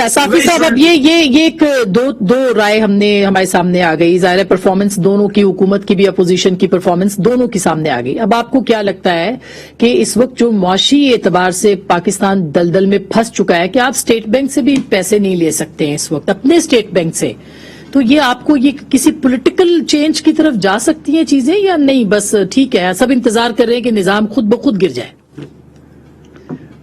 صافی صاحب اب یہ ایک دو رائے ہمارے سامنے آ گئی. ظاہر پرفارمنس دونوں کی، حکومت کی بھی اپوزیشن کی پرفارمنس دونوں کی سامنے آ گئی. اب آپ کو کیا لگتا ہے کہ اس وقت جو معاشی اعتبار سے پاکستان دلدل میں پھنس چکا ہے کہ آپ اسٹیٹ بینک سے بھی پیسے نہیں لے سکتے ہیں اس وقت، اپنے اسٹیٹ بینک سے، تو یہ آپ کو یہ کسی پولیٹیکل چینج کی طرف جا سکتی ہیں چیزیں یا نہیں؟ بس ٹھیک ہے، سب انتظار کر رہے ہیں کہ نظام خود بخود گر جائے.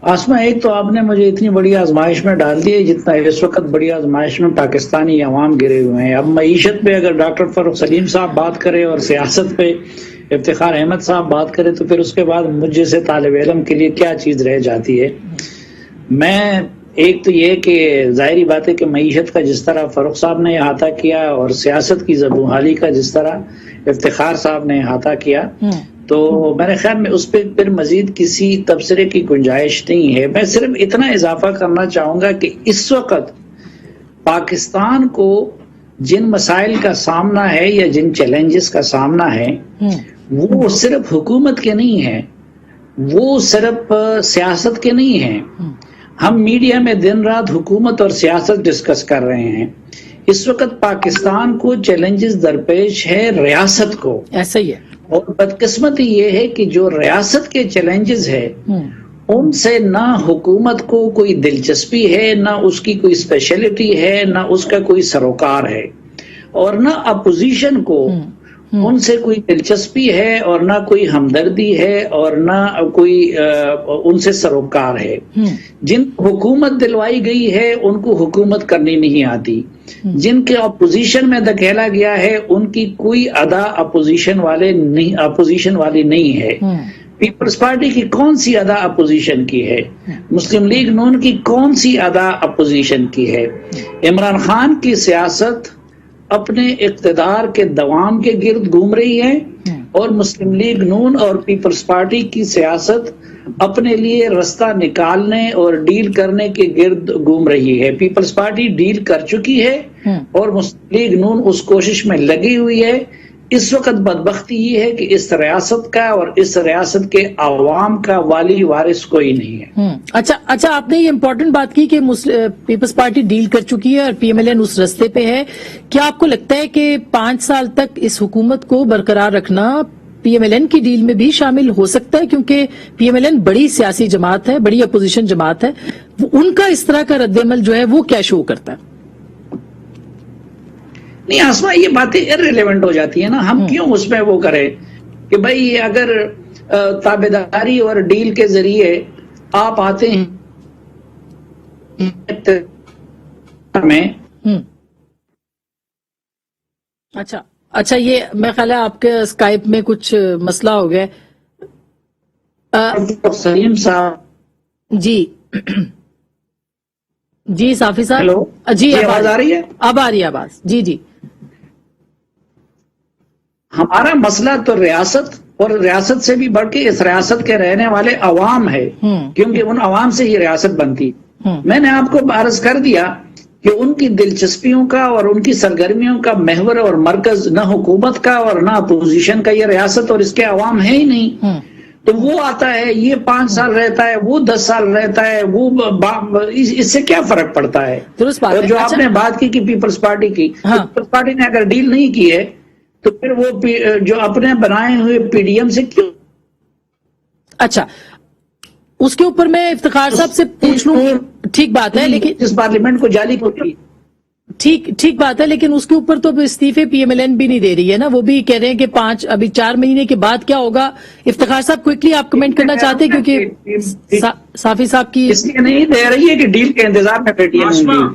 آسما، ایک تو آپ نے مجھے اتنی بڑی آزمائش میں ڈال دی ہے جتنا اس وقت بڑی آزمائش میں پاکستانی عوام گرے ہوئے ہیں. اب معیشت پہ اگر ڈاکٹر فاروق سلیم صاحب بات کرے اور سیاست پہ افتخار احمد صاحب بات کرے تو پھر اس کے بعد مجھ جیسے طالب علم کے لیے کیا چیز رہ جاتی ہے. میں ایک تو یہ کہ ظاہری بات ہے کہ معیشت کا جس طرح فاروق صاحب نے احاطہ کیا اور سیاست کی زبونحالی کا جس طرح افتخار صاحب نے احاطہ کیا، تو میرے خیال میں اس پہ پھر مزید کسی تبصرے کی گنجائش نہیں ہے. میں صرف اتنا اضافہ کرنا چاہوں گا کہ اس وقت پاکستان کو جن مسائل کا سامنا ہے یا جن چیلنجز کا سامنا ہے وہ صرف حکومت کے نہیں ہیں، وہ صرف سیاست کے نہیں ہیں. ہم میڈیا میں دن رات حکومت اور سیاست ڈسکس کر رہے ہیں. اس وقت پاکستان کو چیلنجز درپیش ہے ریاست کو. ایسا ہی ہے. اور بدقسمتی یہ ہے کہ جو ریاست کے چیلنجز ہے ان سے نہ حکومت کو کوئی دلچسپی ہے، نہ اس کی کوئی اسپیشلٹی ہے، نہ اس کا کوئی سروکار ہے، اور نہ اپوزیشن کو ان سے کوئی دلچسپی ہے اور نہ کوئی ہمدردی ہے اور نہ کوئی ان سے سروکار ہے. جن حکومت دلوائی گئی ہے ان کو حکومت کرنی نہیں آتی، جن کے اپوزیشن میں دھکیلا گیا ہے ان کی کوئی ادا اپوزیشن والی نہیں ہے. پیپلز پارٹی کی کون سی ادا اپوزیشن کی ہے؟ مسلم لیگ نون کی کون سی ادا اپوزیشن کی ہے؟ عمران خان کی سیاست اپنے اقتدار کے دوام کے گرد گھوم رہی ہے اور مسلم لیگ نون اور پیپلز پارٹی کی سیاست اپنے لیے رستہ نکالنے اور ڈیل کرنے کے گرد گھوم رہی ہے. پیپلز پارٹی ڈیل کر چکی ہے اور مسلم لیگ نون اس کوشش میں لگی ہوئی ہے. اس وقت بدبختی یہ ہے کہ اس ریاست کا اور اس ریاست کے عوام کا والی وارث کوئی نہیں ہے. اچھا آپ نے یہ امپورٹنٹ بات کی کہ پیپلز پارٹی ڈیل کر چکی ہے اور پی ایم ایل این اس رستے پہ ہے. کیا آپ کو لگتا ہے کہ 5 سال تک اس حکومت کو برقرار رکھنا پی ایم ایل این کی ڈیل میں بھی شامل ہو سکتا ہے؟ کیونکہ پی ایم ایل این بڑی سیاسی جماعت ہے، بڑی اپوزیشن جماعت ہے، ان کا اس طرح کا رد عمل جو ہے وہ کیا شو کرتا ہے؟ نہیں آسما، یہ باتیں ارریلیونٹ ہو جاتی ہیں نا. ہم کیوں اس میں وہ کریں کہ بھائی اگر تابعداری اور ڈیل کے ذریعے آپ آتے ہیں میں. اچھا یہ میں خیال ہے آپ کے اسکائپ میں کچھ مسئلہ ہو گیا. سلیم صاحب جی صافی صاحب. ہیلو جی آواز آ رہی ہے؟ اب آ رہی ہے آواز. جی ہمارا مسئلہ تو ریاست اور ریاست سے بھی بڑھ کے اس ریاست کے رہنے والے عوام ہے، کیونکہ ان عوام سے ہی ریاست بنتی. میں نے آپ کو عرض کر دیا کہ ان کی دلچسپیوں کا اور ان کی سرگرمیوں کا محور اور مرکز نہ حکومت کا اور نہ اپوزیشن کا، یہ ریاست اور اس کے عوام ہے ہی نہیں. تو وہ آتا ہے، یہ 5 سال رہتا ہے، وہ 10 سال رہتا ہے، وہ اس سے کیا فرق پڑتا ہے؟ اور جو آپ نے بات کی کہ پیپلز پارٹی کی، پیپلز پارٹی نے اگر ڈیل نہیں کی ہے تو پھر وہ جو اپنے بنائے ہوئے پی ڈی ایم سے کیوں؟ اچھا اس کے اوپر میں افتخار صاحب سے پوچھ لوں. ٹھیک بات ہے لیکن اس پارلیمنٹ کو جعلی کو ٹھیک بات ہے لیکن اس کے اوپر تو استعفے پی ایم ایل این بھی نہیں دے رہی ہے نا. وہ بھی کہہ رہے ہیں کہ 4 مہینے کے بعد کیا ہوگا. افتخار صاحب کوئکلی آپ کمنٹ کرنا چاہتے ہیں کیونکہ صافی صاحب کی اس لیے نہیں دے رہی ہے کہ ڈیل کے انتظار میں بیٹھی ہے.